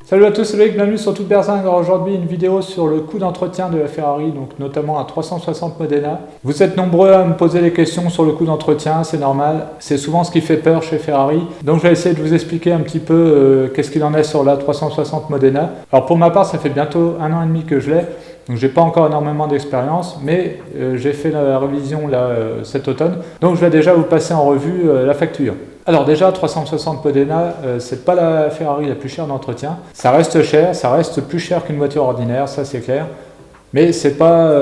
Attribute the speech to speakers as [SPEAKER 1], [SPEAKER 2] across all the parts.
[SPEAKER 1] Salut à tous, c'est Loïc, bienvenue sur Toute Berzingue. Alors aujourd'hui une vidéo sur le coût d'entretien de la Ferrari, donc notamment à 360 Modena. Vous êtes nombreux à me poser des questions sur le coût d'entretien, c'est normal, c'est souvent ce qui fait peur chez Ferrari. Donc je vais essayer de vous expliquer un petit peu qu'est-ce qu'il en est sur la 360 Modena. Alors pour ma part, ça fait bientôt 1 an et demi que je l'ai, donc j'ai pas encore énormément d'expérience, mais j'ai fait la révision là, cet automne. Donc je vais déjà vous passer en revue la facture. Alors déjà, 360 Modena, c'est pas la Ferrari la plus chère d'entretien. Ça reste cher, ça reste plus cher qu'une voiture ordinaire, ça c'est clair. Mais c'est pas,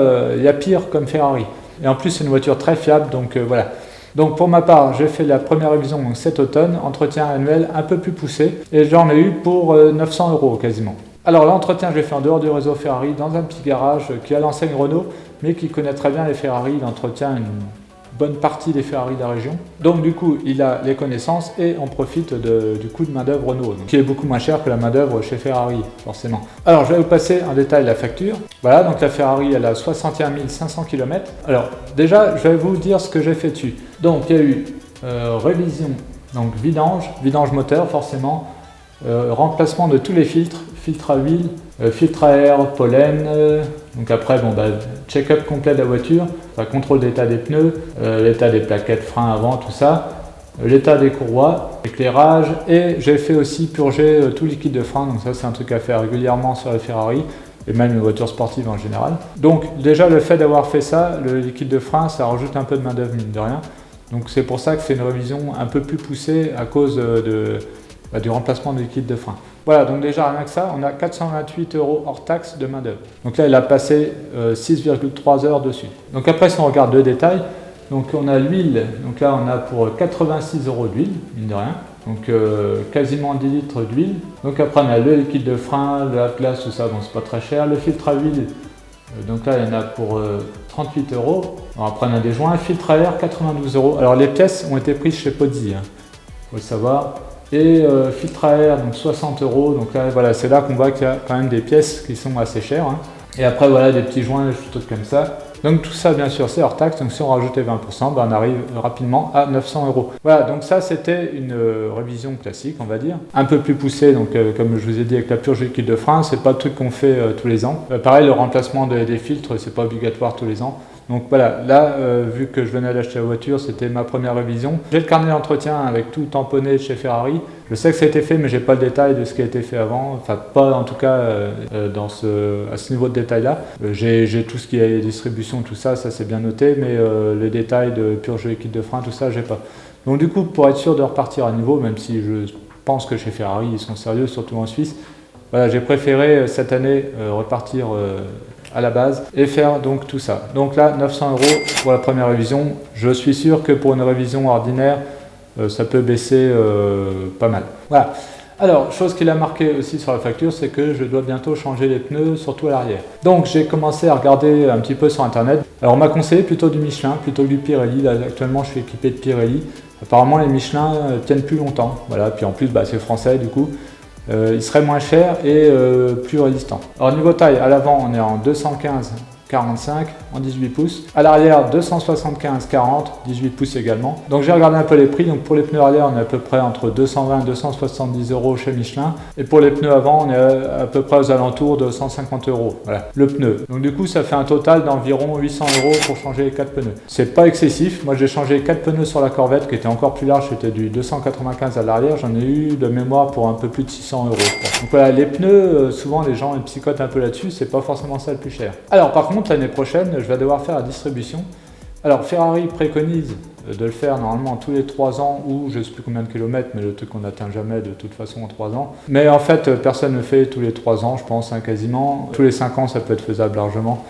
[SPEAKER 1] y a pire comme Ferrari. Et en plus, c'est une voiture très fiable, donc voilà. Donc pour ma part, j'ai fait la première révision donc cet automne, entretien annuel un peu plus poussé, et j'en ai eu pour 900 € quasiment. Alors l'entretien, je l'ai fait en dehors du réseau Ferrari, dans un petit garage qui a l'enseigne Renault, mais qui connaît très bien les Ferrari, il entretient une bonne partie des Ferrari de la région. Donc du coup, il a les connaissances et on profite du coût de main d'œuvre Renault, donc, qui est beaucoup moins cher que la main d'œuvre chez Ferrari, forcément. Alors je vais vous passer en détail la facture. Voilà, donc la Ferrari, elle a 61 500 km. Alors déjà, je vais vous dire ce que j'ai fait dessus. Donc il y a eu révision, donc vidange moteur forcément, remplacement de tous les filtres, filtre à huile, filtre à air, pollen, donc après check-up complet de la voiture, contrôle d'état des pneus, l'état des plaquettes frein avant, tout ça, l'état des courroies, éclairage, et j'ai fait aussi purger tout liquide de frein, donc ça c'est un truc à faire régulièrement sur les Ferrari, et même les voitures sportives en général. Donc déjà le fait d'avoir fait ça, le liquide de frein, ça rajoute un peu de main d'œuvre mine de rien, donc c'est pour ça que c'est une révision un peu plus poussée à cause du remplacement du liquide de frein. Voilà, donc déjà rien que ça, on a 428 € hors taxe de main d'œuvre. Donc là, il a passé 6,3 heures dessus. Donc après, si on regarde le détail, donc on a l'huile, donc là on a pour 86 € d'huile, mine de rien, donc quasiment 10 litres d'huile. Donc après on a le liquide de frein, la glace, tout ça, bon c'est pas très cher. Le filtre à huile, donc là il y en a pour 38 €. Alors après on a des joints, filtre à air 92 €. Alors les pièces ont été prises chez Pozzi, faut le savoir. Et filtre à air, donc 60 €, donc là voilà, c'est là qu'on voit qu'il y a quand même des pièces qui sont assez chères, Et après voilà, des petits joints, des trucs comme ça. Donc tout ça bien sûr c'est hors taxe, donc si on rajoutait 20%, on arrive rapidement à 900 €. Voilà, donc ça c'était une révision classique on va dire, un peu plus poussée, donc comme je vous ai dit avec la purge liquide de frein, c'est pas le truc qu'on fait tous les ans. Pareil, le remplacement des filtres, c'est pas obligatoire tous les ans. Donc voilà, là, vu que je venais d'acheter la voiture, c'était ma première révision. J'ai le carnet d'entretien avec tout tamponné chez Ferrari. Je sais que ça a été fait, mais j'ai pas le détail de ce qui a été fait avant. Enfin, pas en tout cas à ce niveau de détail-là. J'ai tout ce qui est distribution, tout ça, ça c'est bien noté, mais les détails de purge liquide de frein, tout ça, j'ai pas. Donc du coup, pour être sûr de repartir à niveau, même si je pense que chez Ferrari, ils sont sérieux, surtout en Suisse, voilà, j'ai préféré cette année repartir à la base et faire donc tout ça. Donc là 900 € pour la première révision. Je suis sûr que pour une révision ordinaire ça peut baisser pas mal. Voilà. Alors, chose qui l'a marqué aussi sur la facture, c'est que je dois bientôt changer les pneus, surtout à l'arrière. Donc j'ai commencé à regarder un petit peu sur internet. Alors on m'a conseillé plutôt du Michelin, plutôt que du Pirelli. Là actuellement je suis équipé de Pirelli. Apparemment les Michelin tiennent plus longtemps. Voilà, puis en plus c'est français du coup. Il serait moins cher et plus résistant. Alors niveau taille, à l'avant on est en 215/45 en 18 pouces. À l'arrière 275/40, 18 pouces également. Donc j'ai regardé un peu les prix. Donc pour les pneus arrière on est à peu près entre 220 et 270 € chez Michelin. Et pour les pneus avant on est à peu près aux alentours de 150 €. Voilà, le pneu. Donc du coup ça fait un total d'environ 800 € pour changer les 4 pneus. C'est pas excessif. Moi j'ai changé 4 pneus sur la Corvette qui était encore plus large. C'était du 295 à l'arrière. J'en ai eu de mémoire pour un peu plus de 600 €. Donc voilà, les pneus, souvent les gens ils psychotent un peu là-dessus. C'est pas forcément ça le plus cher. Alors par contre l'année prochaine je vais devoir faire la distribution. Alors Ferrari préconise de le faire normalement tous les 3 ans ou je ne sais plus combien de kilomètres, mais le truc qu'on n'atteint jamais de toute façon en 3 ans. Mais en fait personne ne fait tous les 3 ans je pense, quasiment. Tous les 5 ans ça peut être faisable largement,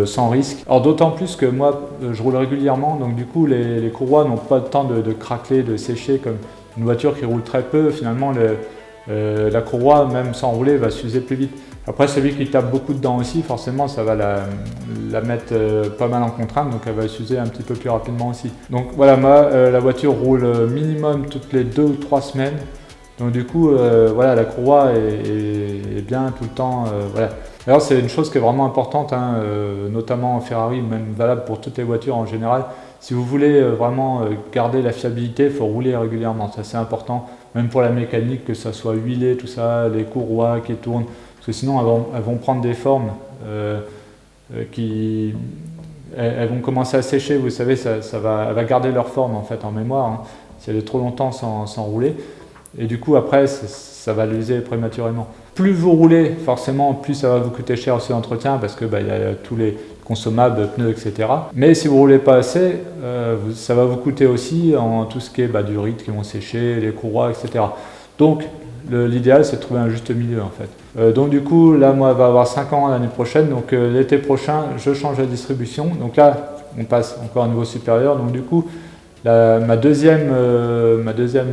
[SPEAKER 1] sans risque. Alors d'autant plus que moi je roule régulièrement, donc du coup les courroies n'ont pas le temps de craqueler, de sécher comme une voiture qui roule très peu. Finalement la courroie même sans rouler va s'user plus vite. Après celui qui tape beaucoup dedans aussi, forcément ça va la mettre pas mal en contrainte, donc elle va s'user un petit peu plus rapidement aussi. Donc voilà, moi la voiture roule minimum toutes les 2 ou 3 semaines, donc du coup voilà, la courroie est bien tout le temps. Voilà. D'ailleurs c'est une chose qui est vraiment importante, notamment en Ferrari, même valable pour toutes les voitures en général, Si vous voulez vraiment garder la fiabilité, il faut rouler régulièrement, ça c'est important, même pour la mécanique, que ça soit huilé, tout ça, les courroies qui tournent, parce que sinon elles vont prendre des formes elles vont commencer à sécher, vous savez, elle va garder leur forme en fait en mémoire, hein, si elle est trop longtemps sans rouler, et du coup après ça va l'user prématurément. Plus vous roulez, forcément, plus ça va vous coûter cher aussi l'entretien, parce que y a tous les consommables, pneus, etc. Mais si vous roulez pas assez, ça va vous coûter aussi en tout ce qui est du rite qui vont sécher, les courroies, etc. Donc l'idéal c'est de trouver un juste milieu en fait. Donc du coup là moi elle va avoir 5 ans l'année prochaine, donc l'été prochain je change la distribution, donc là on passe encore à un niveau supérieur, donc du coup ma deuxième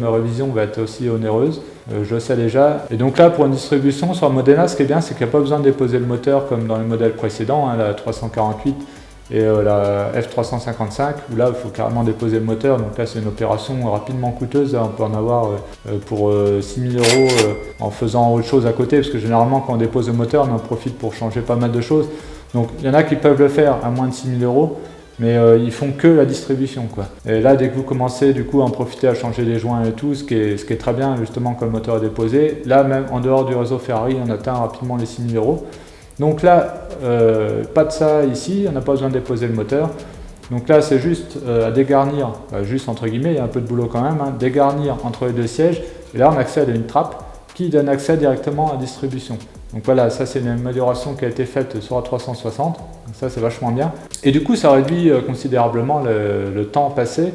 [SPEAKER 1] révision va être aussi onéreuse, je le sais déjà. Et donc là, pour une distribution sur Modena, ce qui est bien, c'est qu'il n'y a pas besoin de déposer le moteur comme dans les modèles précédents, hein, la 348 et la F355, où là, il faut carrément déposer le moteur. Donc là, c'est une opération rapidement coûteuse. Là, on peut en avoir pour 6 000 € en faisant autre chose à côté, parce que généralement, quand on dépose le moteur, on en profite pour changer pas mal de choses. Donc il y en a qui peuvent le faire à moins de 6 000 €. Mais ils font que la distribution, quoi. Et là, dès que vous commencez du coup à en profiter à changer les joints et tout, ce qui est très bien justement quand le moteur est déposé, là même en dehors du réseau Ferrari, on atteint rapidement les 6 000 €. Donc là, pas de ça ici, on n'a pas besoin de déposer le moteur. Donc là, c'est juste à dégarnir, juste entre guillemets, il y a un peu de boulot quand même, hein, dégarnir entre les deux sièges, et là on accède à une trappe qui donne accès directement à la distribution. Donc voilà, ça c'est une amélioration qui a été faite sur la 360, donc ça c'est vachement bien. Et du coup ça réduit considérablement le temps passé,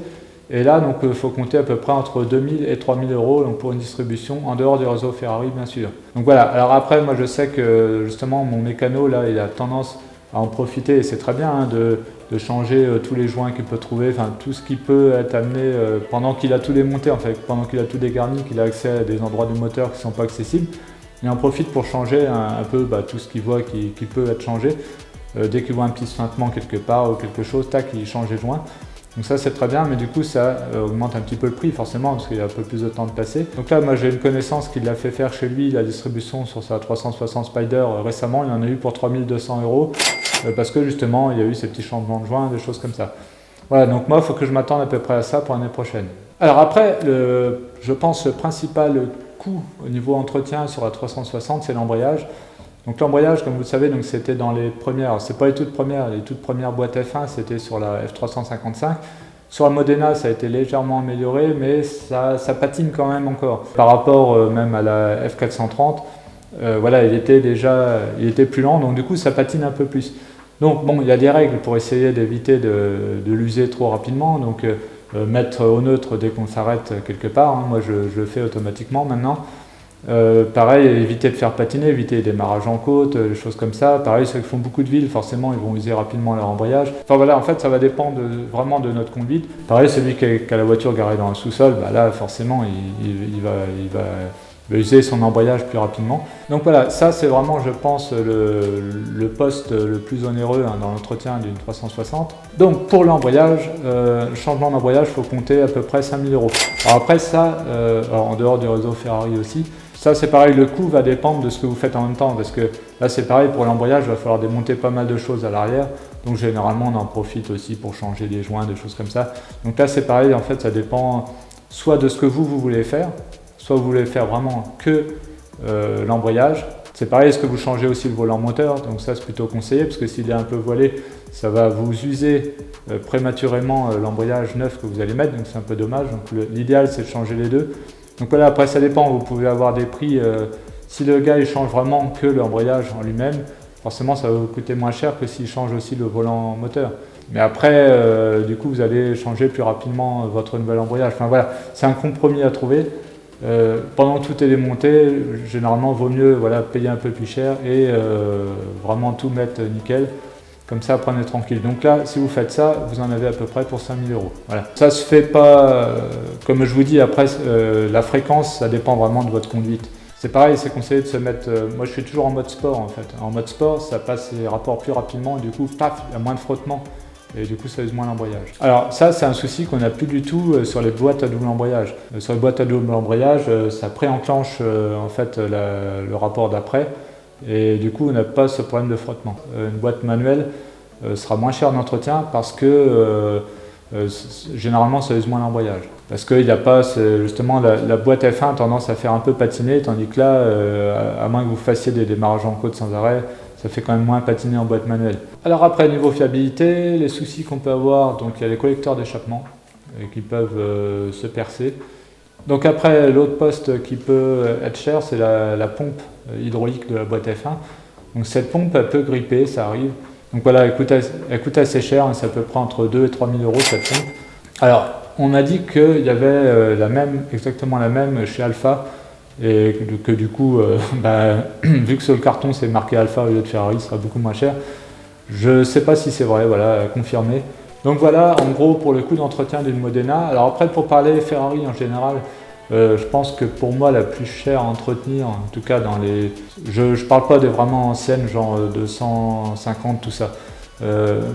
[SPEAKER 1] et là donc il faut compter à peu près entre 2 000 et 3 000 € donc, pour une distribution en dehors du réseau Ferrari bien sûr. Donc voilà, alors après moi je sais que justement mon mécano là il a tendance à en profiter, et c'est très bien hein, de changer tous les joints qu'il peut trouver, enfin tout ce qui peut être amené pendant qu'il a tout démonté en fait, pendant qu'il a tout dégarni, qu'il a accès à des endroits du moteur qui ne sont pas accessibles. Il en profite pour changer un peu tout ce qu'il voit qui peut être changé. Dès qu'il voit un petit suintement quelque part ou quelque chose, tac, il change les joints. Donc ça c'est très bien, mais du coup ça augmente un petit peu le prix forcément, parce qu'il y a un peu plus de temps de passer. Donc là moi j'ai une connaissance qui l'a fait faire chez lui, la distribution sur sa 360 Spider récemment, il en a eu pour 3 200 €, parce que justement il y a eu ces petits changements de joints, des choses comme ça. Voilà, donc moi il faut que je m'attende à peu près à ça pour l'année prochaine. Alors après, je pense le principal coût au niveau entretien sur la 360, c'est l'embrayage. Donc l'embrayage, comme vous le savez, c'était dans les premières, c'est pas les toutes premières boîtes F1, c'était sur la F355. Sur la Modena, ça a été légèrement amélioré, mais ça patine quand même encore. Par rapport même à la F430, voilà, il était plus lent, donc du coup ça patine un peu plus. Donc bon, il y a des règles pour essayer d'éviter de l'user trop rapidement, donc mettre au neutre dès qu'on s'arrête quelque part, hein. Moi je le fais automatiquement maintenant. Pareil, éviter de faire patiner, éviter les démarrages en côte, des choses comme ça. Pareil, ceux qui font beaucoup de villes, forcément ils vont user rapidement leur embrayage. Enfin voilà, en fait ça va dépendre vraiment de notre conduite. Pareil, celui qui a la voiture garée dans le sous-sol, là forcément il va user son embrayage plus rapidement. Donc voilà, ça c'est vraiment, je pense, le poste le plus onéreux hein, dans l'entretien d'une 360. Donc pour l'embrayage, le changement d'embrayage, il faut compter à peu près 5 000 €. Alors après ça, en dehors du réseau Ferrari aussi, ça c'est pareil, le coût va dépendre de ce que vous faites en même temps, parce que là c'est pareil, pour l'embrayage, il va falloir démonter pas mal de choses à l'arrière, donc généralement on en profite aussi pour changer les joints, des choses comme ça. Donc là c'est pareil, en fait ça dépend soit de ce que vous voulez faire, soit vous voulez faire vraiment que l'embrayage. C'est pareil, est-ce que vous changez aussi le volant moteur, donc ça c'est plutôt conseillé, parce que s'il est un peu voilé, ça va vous user prématurément l'embrayage neuf que vous allez mettre, donc c'est un peu dommage. Donc l'idéal c'est de changer les deux. Donc voilà, après ça dépend, vous pouvez avoir des prix, si le gars il change vraiment que l'embrayage en lui-même, forcément ça va vous coûter moins cher que s'il change aussi le volant moteur. Mais après, du coup vous allez changer plus rapidement votre nouvel embrayage. Enfin voilà, c'est un compromis à trouver. Pendant que tout est démonté, généralement vaut mieux payer un peu plus cher et vraiment tout mettre nickel. Comme ça, prenez tranquille. Donc là, si vous faites ça, vous en avez à peu près pour 5 000 €. Voilà. Ça se fait pas, comme je vous dis, après, la fréquence, ça dépend vraiment de votre conduite. C'est pareil, c'est conseillé de se mettre, moi je suis toujours en mode sport en fait. En mode sport, ça passe les rapports plus rapidement et du coup, paf, il y a moins de frottement. Et du coup ça use moins l'embrayage. Alors ça c'est un souci qu'on n'a plus du tout sur les boîtes à double embrayage. Sur les boîtes à double embrayage, ça pré-enclenche en fait le rapport d'après et du coup on n'a pas ce problème de frottement. Une boîte manuelle sera moins chère d'entretien parce que généralement ça use moins l'embrayage. Parce qu'il n'y a pas, justement, la boîte F1 a tendance à faire un peu patiner, tandis que là, à moins que vous fassiez des démarrages en côte sans arrêt, ça fait quand même moins patiner en boîte manuelle. Alors après, niveau fiabilité, les soucis qu'on peut avoir, donc il y a les collecteurs d'échappement qui peuvent se percer. Donc après, l'autre poste qui peut être cher, c'est la pompe hydraulique de la boîte F1. Donc cette pompe, elle peut gripper, ça arrive. Donc voilà, elle coûte assez cher, hein, c'est à peu près entre 2 et 3 000 euros cette pompe. Alors, on m'a dit qu'il y avait exactement la même chez Alpha, et que du coup, vu que sur le carton c'est marqué Alpha au lieu de Ferrari, ça sera beaucoup moins cher. Je ne sais pas si c'est vrai, voilà, confirmé. Donc voilà, en gros, pour le coût d'entretien d'une Modena. Alors après, pour parler Ferrari en général, je pense que pour moi, la plus chère à entretenir, en tout cas dans les... Je ne parle pas des vraiment anciennes, genre 250, tout ça.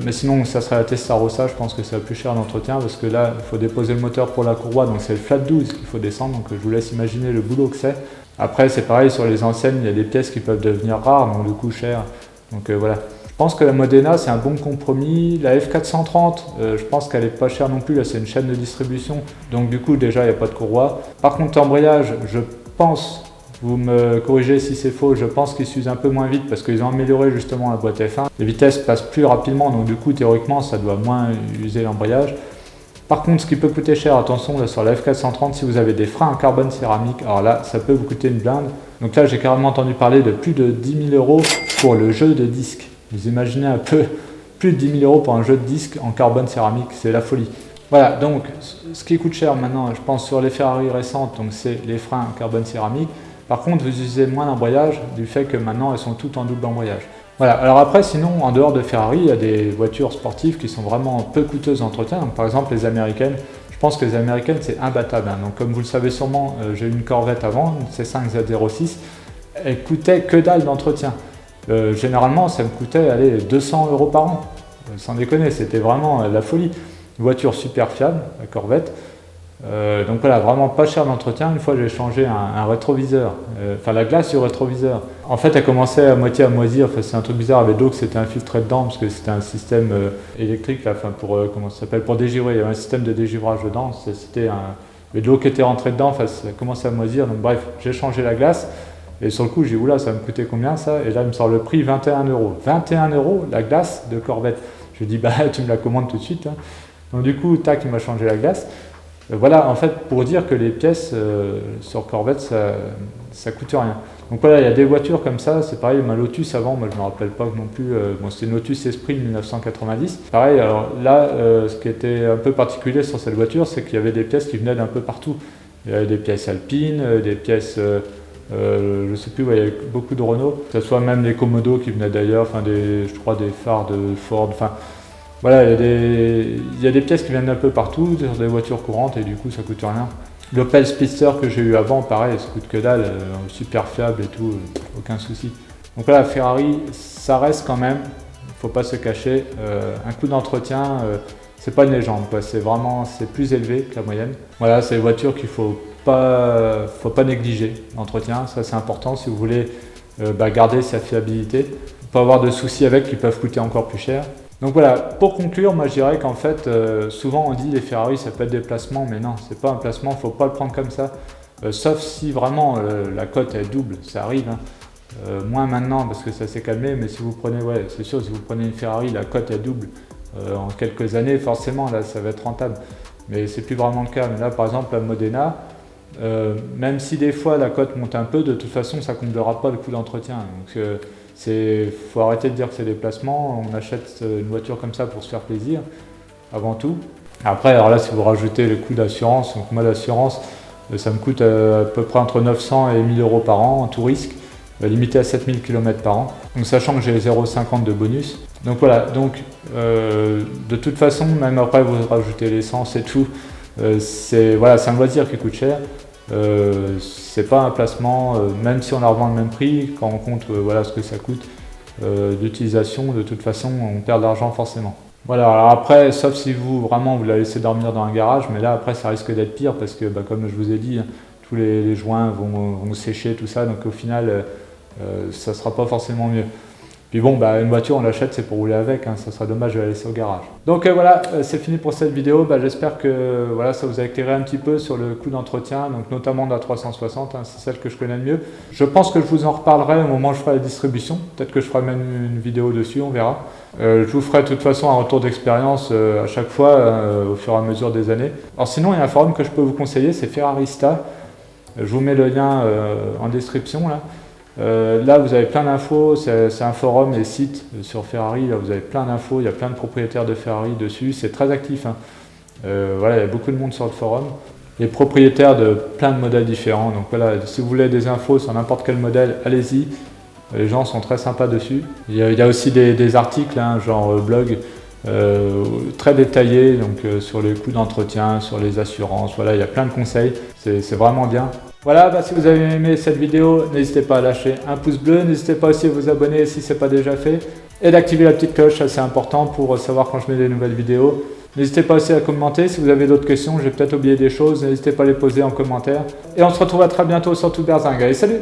[SPEAKER 1] Mais sinon, ça serait la Testarossa, je pense que c'est la plus chère d'entretien, parce que là, il faut déposer le moteur pour la courroie, donc c'est le flat 12 qu'il faut descendre, donc je vous laisse imaginer le boulot que c'est. Après, c'est pareil, sur les anciennes, il y a des pièces qui peuvent devenir rares, donc du coup cher. Donc voilà. Je pense que la Modena, c'est un bon compromis. La F430, je pense qu'elle est pas chère non plus. Là, c'est une chaîne de distribution. Donc, du coup, déjà, il n'y a pas de courroie. Par contre, l'embrayage, je pense, vous me corrigez si c'est faux, je pense qu'il s'use un peu moins vite parce qu'ils ont amélioré justement la boîte F1. Les vitesses passent plus rapidement. Donc, du coup, théoriquement, ça doit moins user l'embrayage. Par contre, ce qui peut coûter cher, attention, là, sur la F430, si vous avez des freins en carbone céramique, alors là, ça peut vous coûter une blinde. Donc là, j'ai carrément entendu parler de plus de 10 000 euros pour le jeu de disque. Vous imaginez un peu, plus de 10 000 euros pour un jeu de disque en carbone céramique, c'est la folie. Voilà, donc ce qui coûte cher maintenant, je pense sur les Ferrari récentes, donc c'est les freins en carbone céramique. Par contre, vous usez moins d'embrayage du fait que maintenant elles sont toutes en double embrayage. Voilà, alors après, sinon, en dehors de Ferrari, il y a des voitures sportives qui sont vraiment peu coûteuses d'entretien. Donc, par exemple, les américaines, je pense que les américaines, c'est imbattable. Hein. Donc, comme vous le savez sûrement, j'ai eu une Corvette avant, une C5 Z06, elle coûtait que dalle d'entretien. Généralement, ça me coûtait 200 euros par an. Sans déconner, c'était vraiment la folie. Une voiture super fiable, la Corvette. Donc voilà, vraiment pas cher d'entretien. Une fois, j'ai changé un rétroviseur, enfin la glace du rétroviseur. En fait, elle commençait à moitié à moisir. Enfin, c'est un truc bizarre avec l'eau que c'était infiltré dedans parce que c'était un système électrique, là, enfin pour comment ça s'appelle, pour dégivrer. Il y avait un système de dégivrage dedans. C'était de l'eau qui était rentrée dedans. Enfin, ça commençait à moisir. Donc bref, j'ai changé la glace. Et sur le coup, j'ai dit, oula, ça va me coûter combien ça? Et là, il me sort le prix 21 euros. 21 euros la glace de Corvette. Je dis, bah, tu me la commandes tout de suite. Hein. Donc, du coup, tac, il m'a changé la glace. Voilà, en fait, pour dire que les pièces sur Corvette, ça coûte rien. Donc voilà, il y a des voitures comme ça. C'est pareil, ma Lotus avant, moi je ne me rappelle pas non plus. Bon, c'était une Lotus Esprit 1990. Pareil, alors là, ce qui était un peu particulier sur cette voiture, c'est qu'il y avait des pièces qui venaient d'un peu partout. Il y avait des pièces alpines, des pièces. Je ne sais plus, ouais, il y avait beaucoup de Renault, que ce soit même les Komodo qui venaient d'ailleurs, enfin je crois des phares de Ford, enfin voilà, il y a des pièces qui viennent un peu partout, sur des voitures courantes et du coup ça coûte rien. L'Opel Speedster que j'ai eu avant, pareil, ça coûte que dalle, super fiable et tout, aucun souci. Donc voilà, Ferrari, ça reste quand même, il ne faut pas se cacher, un coût d'entretien, c'est pas une légende, quoi. C'est plus élevé que la moyenne. Voilà, c'est des voitures qu'il faut pas négliger l'entretien, ça c'est important si vous voulez garder sa fiabilité, pas avoir de soucis avec qui peuvent coûter encore plus cher. Donc voilà, pour conclure, moi je dirais qu'en fait, souvent on dit les Ferrari ça peut être des placements, mais non, c'est pas un placement, faut pas le prendre comme ça, sauf si vraiment la cote est double, ça arrive. Hein. Moins maintenant parce que ça s'est calmé, mais si vous prenez, ouais, c'est sûr, si vous prenez une Ferrari, la cote est double. En quelques années, forcément, là, ça va être rentable. Mais c'est plus vraiment le cas. Mais là, par exemple, la Modena, même si des fois la cote monte un peu, de toute façon, ça ne comblera pas le coût d'entretien. Donc, faut arrêter de dire que c'est des placements. On achète une voiture comme ça pour se faire plaisir, avant tout. Après, alors là, si vous rajoutez le coût d'assurance, donc moi, l'assurance, ça me coûte à peu près entre 900 et 1000 euros par an en tout risque, limité à 7000 km par an. Donc, sachant que j'ai 0,50 de bonus. Donc voilà, donc de toute façon, même après vous rajoutez l'essence et tout, c'est un loisir qui coûte cher. C'est pas un placement, même si on la revend le même prix, quand on compte voilà ce que ça coûte d'utilisation, de toute façon on perd de l'argent forcément. Voilà, alors après, sauf si vous la laissez dormir dans un garage, mais là après ça risque d'être pire parce que comme je vous ai dit, tous les joints vont sécher, tout ça, donc au final ça sera pas forcément mieux. Puis bon, bah, une voiture, on l'achète, c'est pour rouler avec, hein, ça serait dommage de la laisser au garage. Donc voilà, c'est fini pour cette vidéo. Bah, j'espère que voilà, ça vous a éclairé un petit peu sur le coût d'entretien, donc notamment de la 360, hein, c'est celle que je connais le mieux. Je pense que je vous en reparlerai au moment où je ferai la distribution. Peut-être que je ferai même une vidéo dessus, on verra. Je vous ferai de toute façon un retour d'expérience à chaque fois, au fur et à mesure des années. Alors sinon, il y a un forum que je peux vous conseiller, c'est Ferrarista. Je vous mets le lien en description là. Là vous avez plein d'infos, c'est un forum et site sur Ferrari, là vous avez plein d'infos, il y a plein de propriétaires de Ferrari dessus, c'est très actif, hein. Voilà, il y a beaucoup de monde sur le forum, les propriétaires de plein de modèles différents, donc voilà, si vous voulez des infos sur n'importe quel modèle, allez-y, les gens sont très sympas dessus. Il y a aussi des articles, hein, genre blog, très détaillés, donc sur les coûts d'entretien, sur les assurances, voilà, il y a plein de conseils, c'est vraiment bien. Voilà, bah, si vous avez aimé cette vidéo, n'hésitez pas à lâcher un pouce bleu, n'hésitez pas aussi à vous abonner si ce n'est pas déjà fait, et d'activer la petite cloche, c'est important pour savoir quand je mets des nouvelles vidéos. N'hésitez pas aussi à commenter, si vous avez d'autres questions, j'ai peut-être oublié des choses, n'hésitez pas à les poser en commentaire. Et on se retrouve à très bientôt sur Tout Berzing. Allez, salut!